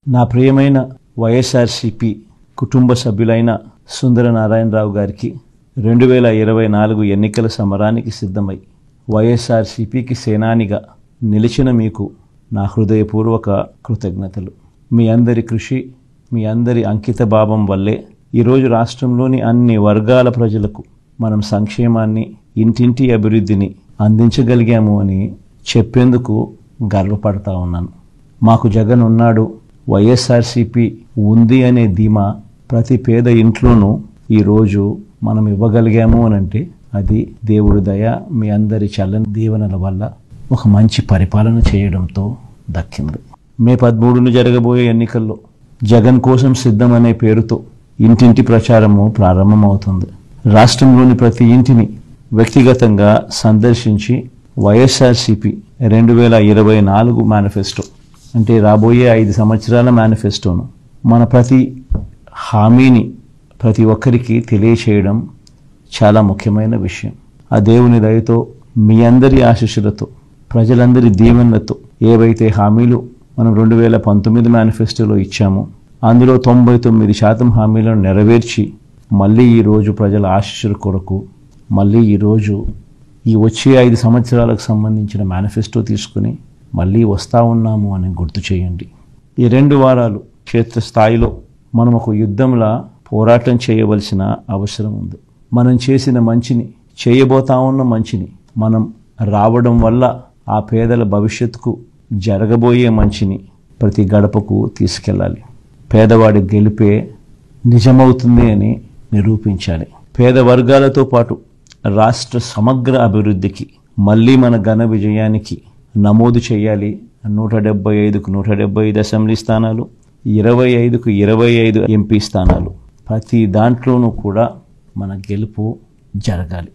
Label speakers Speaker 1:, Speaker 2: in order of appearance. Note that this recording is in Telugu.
Speaker 1: నా ప్రియమైన వైఎస్ఆర్సీపీ కుటుంబ సభ్యులైన సుందర నారాయణరావు గారికి 2024 ఎన్నికల సమరానికి సిద్ధమై వైఎస్ఆర్సీపీకి సేనానిగా నిలిచిన మీకు నా హృదయపూర్వక కృతజ్ఞతలు. మీ అందరి కృషి, మీ అందరి అంకిత భావం వల్లే ఈరోజు రాష్ట్రంలోని అన్ని వర్గాల ప్రజలకు మనం సంక్షేమాన్ని, ఇంటింటి అభివృద్ధిని అందించగలిగాము అని చెప్పేందుకు గర్వపడతా ఉన్నాను. మాకు జగన్ ఉన్నాడు, వైఎస్ఆర్సీపీ ఉంది అనే ధీమా ప్రతి పేద ఇంట్లోనూ ఈరోజు మనం ఇవ్వగలిగాము అని అంటే అది దేవుడి దయ, మీ అందరి చల్లని దీవెనల వల్ల ఒక మంచి పరిపాలన చేయడంతో దక్కింది. మే 13న జరగబోయే ఎన్నికల్లో జగన్ కోసం సిద్ధం అనే పేరుతో ఇంటింటి ప్రచారము ప్రారంభమవుతుంది. రాష్ట్రంలోని ప్రతి ఇంటిని వ్యక్తిగతంగా సందర్శించి వైఎస్ఆర్సీపీ 2024 మేనిఫెస్టో అంటే రాబోయే 5 సంవత్సరాల మేనిఫెస్టోను మన ప్రతి హామీని ప్రతి ఒక్కరికి తెలియచేయడం చాలా ముఖ్యమైన విషయం. ఆ దేవుని దయతో, మీ అందరి ఆశీస్సులతో, ప్రజలందరి దీవెనలతో ఏవైతే హామీలు మనం 2019 మేనిఫెస్టోలో ఇచ్చామో అందులో 99% హామీలను నెరవేర్చి మళ్ళీ ఈరోజు ప్రజల ఆశీస్సుల కొరకు మళ్ళీ ఈరోజు ఈ వచ్చే 5 సంవత్సరాలకు సంబంధించిన మేనిఫెస్టో తీసుకుని మళ్ళీ వస్తూ ఉన్నాము అని గుర్తు చేయండి. ఈ 2 వారాలు క్షేత్రస్థాయిలో మనం ఒక యుద్ధంలా పోరాటం చేయవలసిన అవసరం ఉంది. మనం చేసిన మంచిని, చేయబోతా ఉన్న మంచిని మనం రావడం వల్ల ఆ పేదల భవిష్యత్తుకు జరగబోయే మంచిని ప్రతి గడపకు తీసుకెళ్ళాలి. పేదవాడి గెలిపే నిజమవుతుంది అని నిరూపించాలి. పేద వర్గాలతో పాటు రాష్ట్ర సమగ్ర అభివృద్ధికి మళ్ళీ మన ఘన విజయానికి నమోదు చేయాలి. 175కు 175 అసెంబ్లీ స్థానాలు, 25కు 25 ఎంపీ స్థానాలు, ప్రతి దాంట్లోనూ కూడా మన గెలుపు జరగాలి.